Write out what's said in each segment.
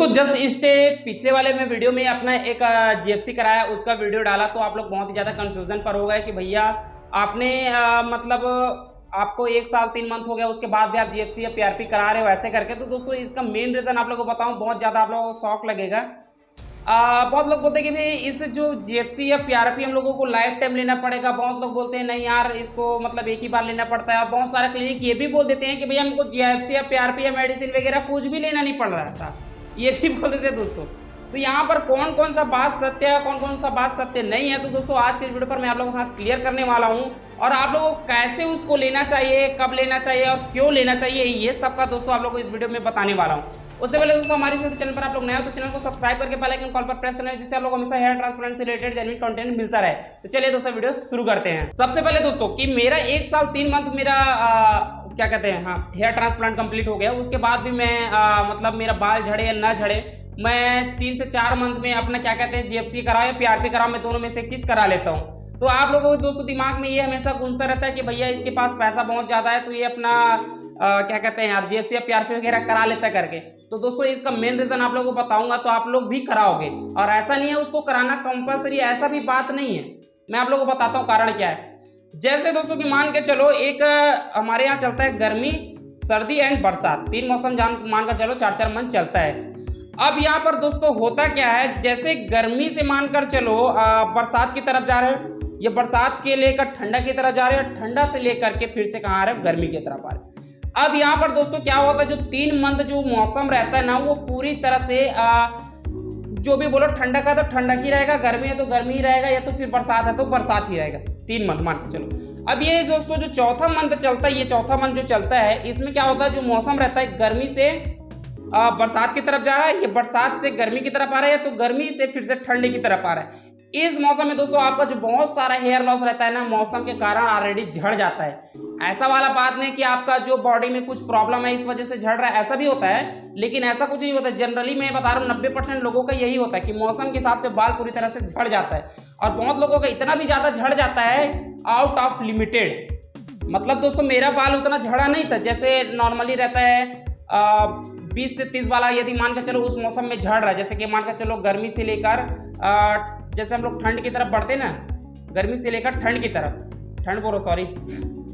दोस्तों जस्ट इससे पिछले वाले में वीडियो में अपना एक जीएफसी कराया, उसका वीडियो डाला तो आप लोग बहुत ही ज़्यादा कंफ्यूजन पर हो गए कि भैया आपने मतलब आपको 1 साल 3 मंथ हो गया, उसके बाद भी आप जीएफसी या पीआरपी करा रहे हो ऐसे करके। तो दोस्तों इसका मेन रीज़न आप लोगों को बताऊं, बहुत ज़्यादा आप लोगों को शौक लगेगा। बहुत लोग बोलते हैं कि भाई इस जो जीएफसी या पीआरपी हम लोगों को लाइफ टाइम लेना पड़ेगा। बहुत लोग बोलते हैं नहीं यार इसको मतलब एक ही बार लेना पड़ता है। और बहुत सारे क्लिनिक ये भी बोल देते हैं कि भैया हमको जीएफसी या पीआरपी या मेडिसिन वगैरह कुछ भी लेना नहीं पड़ रहा था, ये भी बोल देते हैं दोस्तों। तो यहाँ पर कौन कौन सा बात सत्य है, कौन कौन सा बात सत्य नहीं है, तो दोस्तों आज के वीडियो पर मैं आप लोगों के साथ क्लियर करने वाला हूँ। और आप लोगों को कैसे उसको लेना चाहिए, कब लेना चाहिए और क्यों लेना चाहिए, ये सब का दोस्तों आप लोगों को इस वीडियो में बताने वाला हूँ। उससे पहले दोस्तों हमारे यूट्यूब चैनल पर आप लोग नए हो तो चैनल को सब्सक्राइब करके बेल आइकन कॉल पर प्रेस करना है, जिससे आप लोग हमेशा हेयर ट्रांसप्लांट से रिलेटेड जेन्युइन कंटेंट मिलता रहे। तो चलिए दोस्तों वीडियो शुरू करते हैं। सबसे पहले दोस्तों कि मेरा 1 साल 3 मंथ मेरा क्या कहते हैं हेयर ट्रांसप्लांट कंप्लीट हो गया। उसके बाद भी मैं मतलब मेरा बाल झड़े या ना झड़े, मैं 3 से 4 मंथ में अपना क्या कहते हैं जीएफसी कराओ या पीआरपी कराओ, मैं दोनों में से एक चीज करा लेता हूँ। तो आप लोगों को दोस्तों दिमाग में ये हमेशा गूंजता रहता है कि भैया इसके पास पैसा बहुत ज्यादा है तो ये अपना क्या कहते हैं यार जीएफसी या पीआरपी वगैरह करा लेता करके। तो दोस्तों इसका मेन रीजन आप लोगों को बताऊंगा, तो आप लोग भी कराओगे। और ऐसा नहीं है उसको कराना कंपलसरी, ऐसा भी बात नहीं है। मैं आप लोगों को बताता हूँ कारण क्या है। जैसे दोस्तों कि मान के चलो एक हमारे यहाँ चलता है गर्मी, सर्दी एंड बरसात, 3 मौसम मानकर चलो 4-4 मंथ चलता है। अब यहाँ पर दोस्तों होता क्या है, जैसे गर्मी से मानकर चलो बरसात की तरफ जा रहे हो, ये बरसात के लेकर ठंडा की तरफ जा रहे हो, ठंडा से लेकर के फिर से कहाँ आ रहे हो, गर्मी की तरफ आ रहे हो। अब यहाँ पर दोस्तों क्या होता है, जो 3 मंथ जो मौसम रहता है ना, वो पूरी तरह से जो भी बोलो ठंडा का तो ठंडा ही रहेगा, गर्मी है तो गर्मी ही रहेगा, या तो फिर बरसात है तो बरसात ही रहेगा। 3 मंथ मान के चलो। अब ये दोस्तों जो चौथा मंथ चलता है, ये चौथा मंथ जो चलता है, इसमें क्या होता है, जो मौसम रहता है गर्मी से बरसात की तरफ जा रहा है, ये बरसात से गर्मी की तरफ आ रहा है, या तो गर्मी से फिर से ठंडी की तरफ आ रहा है। इस मौसम में दोस्तों आपका जो बहुत सारा हेयर लॉस रहता है ना, मौसम के कारण ऑलरेडी झड़ जाता है। ऐसा वाला बात नहीं कि आपका जो बॉडी में कुछ प्रॉब्लम है इस वजह से झड़ रहा है, ऐसा भी होता है, लेकिन ऐसा कुछ नहीं होता। जनरली मैं बता रहा हूँ 90% लोगों का यही होता है कि मौसम के हिसाब से बाल पूरी तरह से झड़ जाता है। और बहुत लोगों का इतना भी ज्यादा झड़ जाता है आउट ऑफ लिमिटेड। मतलब दोस्तों मेरा बाल उतना झड़ा नहीं था, जैसे नॉर्मली रहता है 20 से 30 बाल यदि मान कर चलो उस मौसम में झड़ रहा है। जैसे कि मान कर चलो गर्मी से लेकर जैसे हम लोग ठंड की तरफ बढ़ते ना, गर्मी से लेकर ठंड की तरफ, ठंड बोलो सॉरी,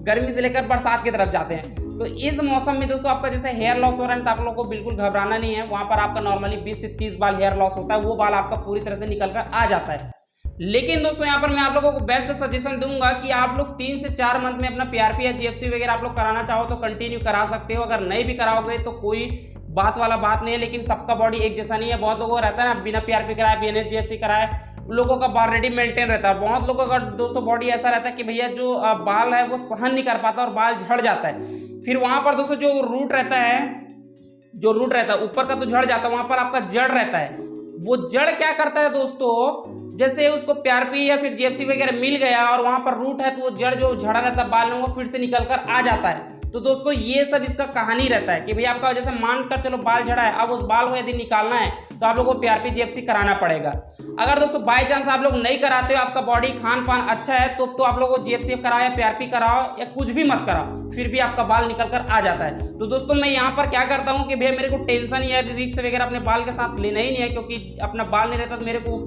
गर्मी से लेकर बरसात की तरफ जाते हैं। तो इस मौसम में दोस्तों आपका जैसे हेयर लॉस हो रहा है तो आप लोगों को बिल्कुल घबराना नहीं है। वहां पर आपका नॉर्मली 20 से 30 बाल हेयर लॉस होता है, वो बाल आपका पूरी तरह से निकल कर आ जाता है। लेकिन दोस्तों यहाँ पर मैं आप लोगों को बेस्ट सजेशन दूंगा कि आप लोग 3 से 4 मंथ में अपना पीआरपी या जीएफसी वगैरह आप लोग कराना चाहो तो कंटिन्यू करा सकते हो। अगर नहीं भी कराओगे तो कोई बात वाला बात नहीं है, लेकिन सबका बॉडी एक जैसा नहीं है। बहुत लोगों को रहता है ना बिना पीआरपी कराए बिना जीएफसी कराए लोगों का बाल रेडी मेंटेन रहता है। बहुत लोगों का दोस्तों बॉडी ऐसा रहता है कि भैया जो बाल है वो सहन नहीं कर पाता और बाल झड़ जाता है। फिर वहां पर दोस्तों जो रूट रहता है, जो रूट रहता है ऊपर का तो झड़ जाता है, वहां पर आपका जड़ रहता है। वो जड़ क्या करता है दोस्तों, जैसे उसको पीआरपी या फिर जीएफसी वगैरह मिल गया और वहां पर रूट है तो वो जड़ जो झड़ा रहता है बाल में वो फिर से निकल कर आ जाता है। तो दोस्तों ये सब इसका कहानी रहता है कि भैया आपका जैसे मानकर चलो बाल झड़ा है, अब उस बाल को यदि निकालना है तो आप लोगों को पीआरपी जीएफसी कराना पड़ेगा। अगर दोस्तों बाय चांस आप लोग नहीं कराते हो, आपका बॉडी खान पान अच्छा है तो आप लोगों को जीएफसी कराओ या पीआरपी कराओ या कुछ भी मत कराओ, फिर भी आपका बाल निकल कर आ जाता है। तो दोस्तों मैं यहाँ पर क्या करता हूँ कि भैया मेरे को टेंशन या रिस्क वगैरह अपने बाल के साथ लेना ही नहीं है, क्योंकि अपना बाल नहीं रहता तो मेरे को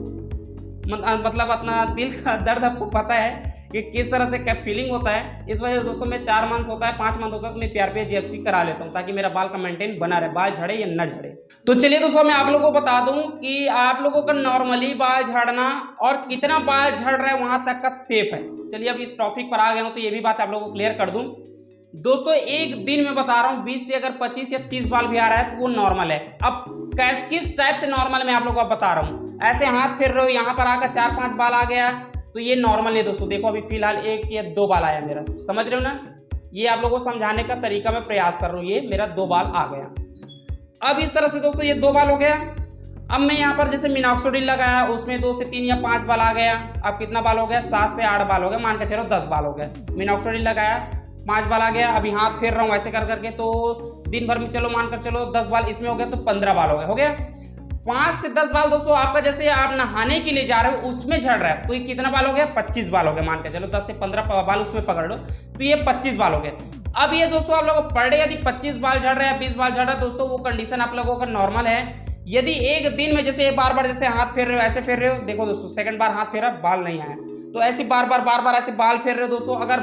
मतलब अपना दिल का दर्द आपको पता है कि किस तरह से क्या फीलिंग होता है। इस वजह से दोस्तों मैं 4 मंथ होता है 5 मंथ होता है तो मैं पीआरपी जीएफसी करा लेता हूँ ताकि मेरा बाल का मेंटेन बना रहे, बाल झड़े या न झड़े। तो चलिए दोस्तों मैं आप लोगों को बता दूं कि आप लोगों का नॉर्मली बाल झड़ना और कितना बाल झड़ रहा है वहां तक का सेफ है। चलिए अब इस टॉपिक पर आ गया हूं तो ये भी बात आप लोगों को क्लियर कर दूं। दोस्तों एक दिन में बता रहा हूँ 20 से अगर 25 या 30 बाल भी आ रहा है तो वो नॉर्मल है। अब किस टाइप से नॉर्मल मैं आप लोगों को बता रहा हूँ, ऐसे हाथ फिर रहे हो यहाँ पर आकर 4-5 बाल आ गया तो ये नॉर्मल नहीं दोस्तों। देखो अभी फिलहाल 1 या 2 बाल आया मेरा, समझ रहे हो ना। ये आप लोगों को समझाने का तरीका मैं प्रयास कर रहा हूँ। ये मेरा 2 बाल आ गया। अब इस तरह से दोस्तों ये 2 बाल हो गया। अब मैं यहाँ पर जैसे मिनॉक्सिडिल लगाया उसमें 2 से 3 या 5 बाल आ गया। अब कितना बाल हो गया, 7 से 8 बाल हो गया, मान के चलो 10 बाल हो गया। मिनॉक्सिडिल लगाया 5 बाल आ गया। अभी हाथ फेर रहा हूँ ऐसे कर करके, तो दिन भर में चलो मानकर चलो 10 बाल इसमें हो गया तो 15 बाल हो गया। 5 से 10 बाल दोस्तों आपका जैसे आप नहाने के लिए जा रहे हो उसमें झड़ रहा है तो ये कितना बाल हो गया, 25 बाल हो गया। मान के चलो 10 से 15 बाल उसमें पकड़ लो तो ये 25 बाल हो गए। अब ये दोस्तों आप लोगों को पर डे यदि 25 बाल झड़ रहा है 20 बाल झड़ रहा है दोस्तों वो कंडीशन आप लोगों का नॉर्मल है। यदि एक दिन में जैसे बार बार जैसे हाथ फेर रहे हो, ऐसे फेर रहे हो, देखो दोस्तों सेकंड बार हाथ फेरा बाल नहीं आया, तो ऐसे बार बार ऐसे बाल फेर रहे हो दोस्तों, अगर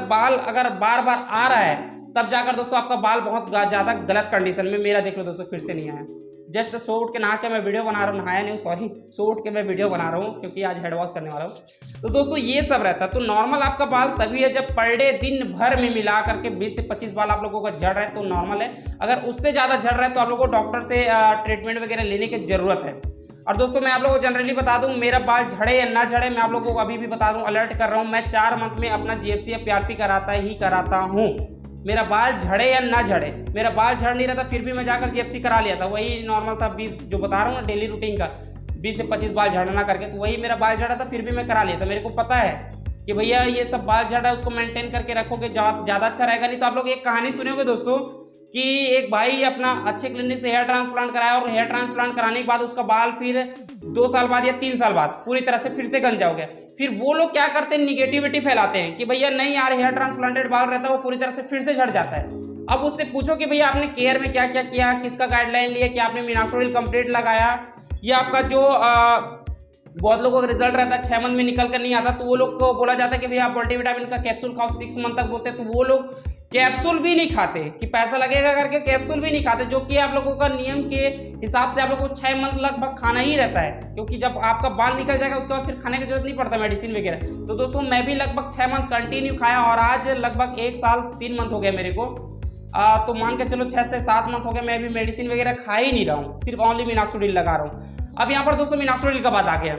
बार बार आ रहा है तब जाकर दोस्तों आपका बाल बहुत ज़्यादा गलत कंडीशन में, मेरा देख लो दोस्तों फिर से नहीं आया। जस्ट सो उठ के नहा के मैं वीडियो बना रहा हूँ, नहाया नहीं सॉरी, सो उठ के मैं वीडियो बना रहा हूँ क्योंकि आज हेड वॉश करने वाला हूँ। तो दोस्तों ये सब रहता है। तो नॉर्मल आपका बाल तभी है जब पर डे दिन भर में मिला करके 20 से 25 बाल आप लोगों का झड़ रहा है तो नॉर्मल है। अगर उससे ज़्यादा झड़ रहा है तो आप लोगों को डॉक्टर से ट्रीटमेंट वगैरह लेने की ज़रूरत है। और दोस्तों मैं आप लोगों को जनरली बता दूं, मेरा बाल झड़े या ना झड़े, मैं आप लोगों को अभी भी बता दूं, अलर्ट कर रहा हूं, मैं 4 मंथ में अपना GFC या PRP कराता हूं। मेरा बाल झड़े या ना झड़े, मेरा बाल झड़ नहीं रहा था फिर भी मैं जाकर GFC करा लिया था, वही नॉर्मल था 20 जो बता रहा हूँ ना डेली रूटीन का, 20 से 25 बाल झड़ना करके, तो वही मेरा बाल झड़ा था फिर भी मैं करा लिया था। मेरे को पता है कि भैया ये सब बाल झड़ा है उसको मेंटेन करके रखोगे ज़्यादा अच्छा रहेगा। नहीं तो आप लोग एक कहानी सुने होंगे दोस्तों कि एक भाई अपना अच्छे क्लिनिक से हेयर ट्रांसप्लांट कराया और हेयर ट्रांसप्लांट कराने के बाद उसका बाल फिर 2 साल बाद या 3 साल बाद पूरी तरह से फिर से गंजा हो गया। फिर वो लोग क्या करते हैं, निगेटिविटी फैलाते हैं कि भैया नहीं यार हेयर ट्रांसप्लांटेड बाल रहता है वो पूरी तरह से फिर से झड़ जाता है। अब उससे पूछो कि भैया आपने केयर में क्या क्या किया, किसका गाइडलाइन लिया, कि आपने मिनॉक्सिडिल कंप्लीट लगाया, या आपका जो बहुत लोगों का रिजल्ट रहता है 6 मंथ में निकल कर नहीं आता, तो वो लोग को बोला जाता है कि भैया आप मल्टीविटामिन का कैप्सूल खाओ 6 मंथ तक बोलते हैं, तो वो लोग कैप्सूल भी नहीं खाते कि पैसा लगेगा करके कैप्सूल भी नहीं खाते, जो कि आप लोगों का नियम के हिसाब से आप लोगों को 6 मंथ लगभग खाना ही रहता है, क्योंकि जब आपका बाल निकल जाएगा उसके बाद फिर खाने की जरूरत नहीं पड़ता मेडिसिन वगैरह। तो दोस्तों मैं भी लगभग 6 मंथ कंटिन्यू खाया और आज लगभग 1 साल 3 मंथ हो गया मेरे को, तो मान के चलो 6 से 7 मंथ हो गए मैं भी मेडिसिन वगैरह खा ही नहीं रहा हूँ, सिर्फ ओनली मिनॉक्सिडिल लगा रहा हूँ। अब यहाँ पर दोस्तों मिनॉक्सिडिल का बात आ गया,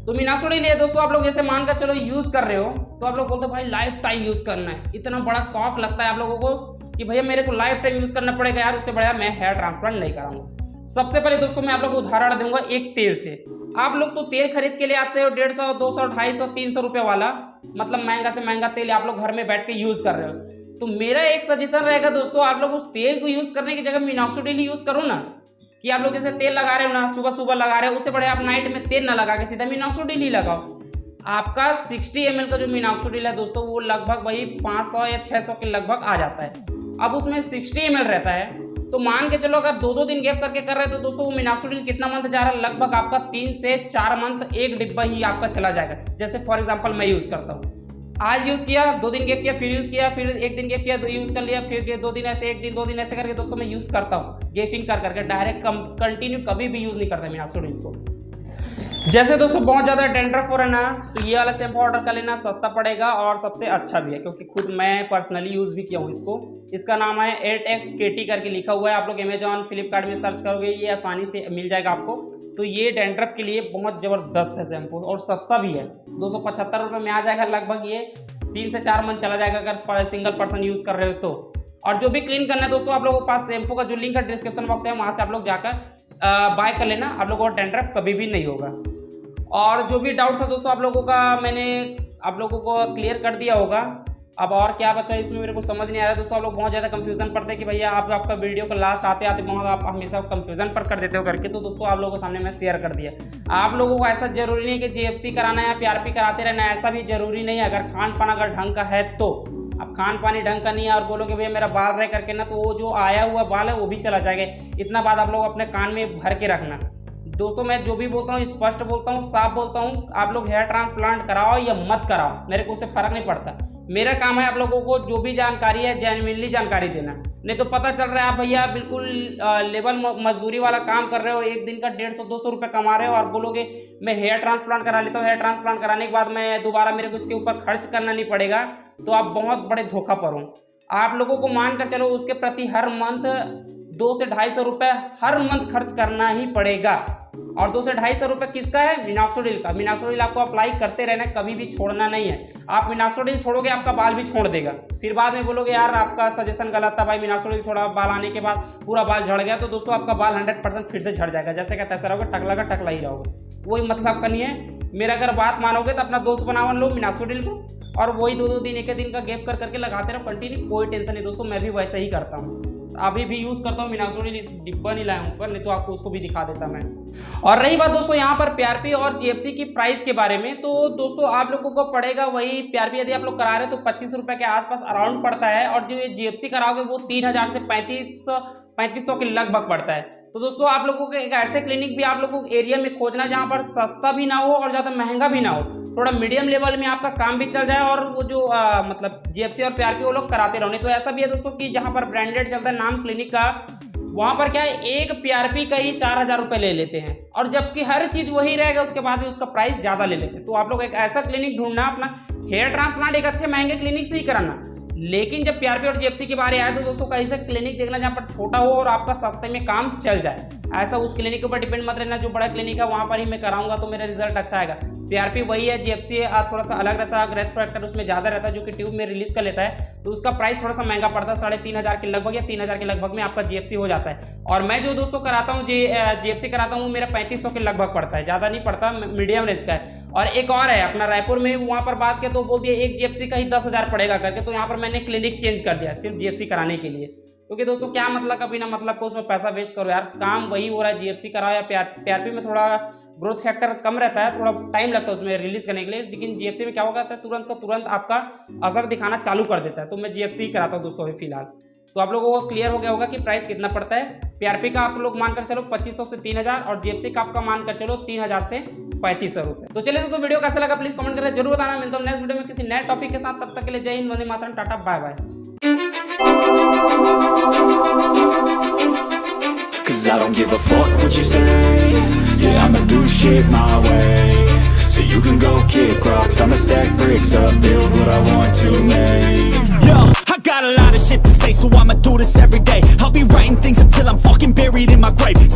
तो मिनॉक्सिडिल ये दोस्तों आप लोग जैसे मानकर चलो यूज कर रहे हो, तो आप लोग बोलते हो भाई लाइफ टाइम यूज करना है, इतना बड़ा शौक लगता है आप लोगों को कि भैया मेरे को लाइफ टाइम यूज करना पड़ेगा यार, उससे बढ़िया मैं हेयर ट्रांसप्लांट नहीं कराऊंगा। सबसे पहले दोस्तों मैं आप लोग को उदाहरण दूंगा एक तेल से। आप लोग तो तेल खरीद के ले आते हो 150, 200, 250, 300 रुपये वाला, मतलब महंगा से महंगा तेल आप लोग घर में बैठ के यूज कर रहे हो। तो मेरा एक सजेशन रहेगा दोस्तों, आप लोग उस तेल को यूज करने की जगह मिनॉक्सिडिल यूज करो ना, कि आप लोग जैसे तेल लगा रहे हो ना, सुबह सुबह लगा रहे हो, उससे बड़े आप नाइट में तेल ना लगा के सीधा मिनॉक्सिडिल ही लगाओ। आपका 60 ml का जो मिनॉक्सिडिल है दोस्तों वो लगभग वही 500 या 600 के लगभग आ जाता है। अब उसमें 60 ml रहता है, तो मान के चलो अगर 2-2 दिन गैप करके कर रहे हो तो दोस्तों वो मिनॉक्सिडिल कितना मंथ जा रहा है, लगभग आपका 3 से 4 मंथ एक डिब्बा ही आपका चला जाएगा। जैसे फॉर एग्जाम्पल मैं यूज करता हूँ, आज यूज किया, 2 दिन गैप किया, फिर यूज किया, फिर 1 दिन गैप किया, 2 यूज कर लिया, फिर 2 दिन ऐसे, 1 दिन 2 दिन ऐसे करके दोस्तों मैं यूज करता हूँ गैपिंग कर करके, डायरेक्ट कंटिन्यू कभी भी यूज नहीं करता मिनॉक्सिडिल को। जैसे दोस्तों बहुत ज़्यादा डेंड्रफ हो रहा है ना, तो ये वाला शैम्पू ऑर्डर कर लेना, सस्ता पड़ेगा और सबसे अच्छा भी है, क्योंकि खुद मैं पर्सनली यूज़ भी किया हूँ इसको। इसका नाम है 8X KT करके लिखा हुआ है, आप लोग अमेजॉन फ्लिपकार्ट में सर्च करोगे ये आसानी से मिल जाएगा आपको। तो ये डेंड्रफ के लिए बहुत ज़बरदस्त है शैम्पू और सस्ता भी है, 275 रुपये में आ जाएगा लगभग। ये 3 से 4 मंथ चला जाएगा अगर सिंगल पर्सन यूज़ कर रहे हो तो। और जो भी क्लीन करना है दोस्तों आप लोगों के पास शैम्पू का जो लिंक है डिस्क्रिप्शन बॉक्स है, वहाँ से आप लोग जाकर बाय कर लेना, आप लोगों को डेंड्रफ कभी भी नहीं होगा। और जो भी डाउट था दोस्तों आप लोगों का मैंने आप लोगों को क्लियर कर दिया होगा। अब और क्या बचा इसमें मेरे को समझ नहीं आ रहा है दोस्तों। आप लोग बहुत ज़्यादा कंफ्यूजन पड़ते हैं कि भैया आपका वीडियो को लास्ट आते आते बहुत आप हमेशा कंफ्यूजन पर कर देते हो करके, तो दोस्तों आप लोगों के सामने मैं शेयर कर दिया। आप लोगों को ऐसा जरूरी नहीं कि GFC कराना है या PRP कराते रहना है, ऐसा भी जरूरी नहीं है। अगर खान पान अगर ढंग का है तो, अब खान पानी ढंग का नहीं है और बोलोगे भैया मेरा बाल रह करके ना, तो वो जो आया हुआ बाल है वो भी चला जाएगा। इतना बात आप लोग अपने कान में भर के रखना दोस्तों। मैं जो भी बोलता हूँ स्पष्ट बोलता हूँ, साफ बोलता हूँ, आप लोग हेयर ट्रांसप्लांट कराओ या मत कराओ, मेरे को उससे फर्क नहीं पड़ता। मेरा काम है आप लोगों को जो भी जानकारी है जेन्युइनली जानकारी देना। नहीं तो पता चल रहा है आप भैया बिल्कुल लेबर मजदूरी वाला काम कर रहे हो, एक दिन का 150-200 रुपये कमा रहे हो और बोलोगे मैं हेयर ट्रांसप्लांट करा लेता हूँ, हेयर ट्रांसप्लांट कराने के बाद मैं दोबारा मेरे को इसके ऊपर खर्च करना नहीं पड़ेगा, तो आप बहुत बड़े धोखा पर हो। आप लोगों को मान कर चलो उसके प्रति हर मंथ 200 से 250 रुपये हर मंथ खर्च करना ही पड़ेगा। और 200 से 250 रुपये किसका है? मिनॉक्सिडिल का। मिनॉक्सिडिल आपको अप्लाई करते रहना, कभी भी छोड़ना नहीं है। आप मिनॉक्सिडिल छोड़ोगे आपका बाल भी छोड़ देगा, फिर बाद में बोलोगे यार आपका सजेशन गलत था भाई, मिनॉक्सिडिल छोड़ा बाल आने के बाद पूरा बाल झड़ गया, तो दोस्तों आपका बाल 100% फिर से झड़ जाएगा। जैसे कहते ऐसा रहोगे टकला का टकला ही रहोगे, वही मतलब का नहीं है। मेरा अगर बात मानोगे तो अपना दोस्त बनाओ लो मिनॉक्सिडिल को, और वही 2-2 दिन 1 दिन का गैप कर करके लगाते रहो कंटिन्यू, कोई टेंशन नहीं दोस्तों। मैं भी वैसे ही करता हूँ, अभी भी यूज़ करता हूँ मिनॉक्सिडिल, इस डिब्बा नहीं लाया ऊपर, नहीं तो आपको उसको भी दिखा देता मैं। और रही बात दोस्तों यहाँ पर PRP और GFC की प्राइस के बारे में, तो दोस्तों आप लोगों को पड़ेगा वही PRP यदि आप लोग करा रहे हो तो 25 रुपये के आसपास अराउंड पड़ता है, और जो ये GFC कराओगे वो 3000 से 3500 के लगभग पड़ता है। तो दोस्तों आप लोगों को एक ऐसे क्लिनिक भी आप लोगों को एरिया में खोजना जहां पर सस्ता भी ना हो और ज़्यादा महंगा भी ना हो, थोड़ा मीडियम लेवल में आपका काम भी चल जाए और वो जो मतलब GFC और PRP वो लोग कराते रहो। नहीं तो ऐसा भी है दोस्तों कि जहाँ पर ब्रांडेड चलता है नाम क्लिनिक का, वहाँ पर क्या है एक PRP का ही 4000 रुपये ले लेते हैं, और जबकि हर चीज़ वही रहेगा उसके बाद भी उसका प्राइस ज़्यादा ले लेते हैं। तो आप लोग एक ऐसा क्लिनिक ढूंढना, अपना हेयर ट्रांसप्लांट एक अच्छे महंगे क्लिनिक से ही कराना। लेकिन जब PRP और GFC की बारी आए तो दोस्तों कहीं से क्लिनिक देखना जहाँ पर छोटा हो और आपका सस्ते में काम चल जाए। ऐसा उस क्लिनिक के ऊपर डिपेंड मत रहना जो बड़ा क्लिनिक है वहाँ पर ही मैं कराऊंगा तो मेरा रिजल्ट अच्छा आएगा। PRP वही है, GFC थोड़ा सा अलग रहता है, ग्रेथ फैक्टर उसमें ज़्यादा रहता है जो कि ट्यूब में रिलीज कर लेता है, तो उसका प्राइस थोड़ा सा महंगा पड़ता है। 3500 के लगभग या 3000 के लगभग में आपका GFC हो जाता है। और मैं जो दोस्तों कराता हूँ GFC कराता हूँ मेरा 3500 के लगभग पड़ता है, ज़्यादा नहीं पड़ता, मीडियम रेंज का है। और एक और है अपना रायपुर में, वहाँ पर बात किया तो बोल दिया एक GFC का ही 10,000 पड़ेगा करके, तो यहाँ पर मैंने क्लिनिक चेंज कर दिया सिर्फ GFC कराने के लिए। क्योंकि दोस्तों क्या मतलब कभी ना मतलब को उसमें पैसा वेस्ट करो यार, काम वही हो रहा है। GFC कराओ या PRP में थोड़ा ग्रोथ फैक्टर कम रहता है, थोड़ा टाइम लगता है उसमें रिलीज करने के लिए, लेकिन GFC में क्या होगा तुरंत का तुरंत आपका असर दिखाना चालू कर देता है। तो मैं GFC ही कराता हूँ दोस्तों अभी फिलहाल। तो आप लोगों को क्लियर हो गया होगा कि प्राइस कितना पड़ता है। PRP का आप लोग मानकर चलो 2500 से 3000 और GFC का आपका मानकर चलो 3000 से 3500 रुपए। तो चलिए दोस्तों वीडियो कैसा लगा प्लीज कमेंट करके जरूर बताना। मिलता हूँ नेक्स्ट वीडियो में किसी नए टॉपिक के साथ, तब तक के लिए जय हिंद, वंदे मातरम, tata, bye bye. Cause I don't give a fuck what you say. Yeah, I'ma do shit my way. So you can go kick rocks, I'ma stack bricks up, build what I want to make. Yo, I got a lot of shit to say, so I'ma do this every day. I'll be writing things until I'm fucking buried in my grave.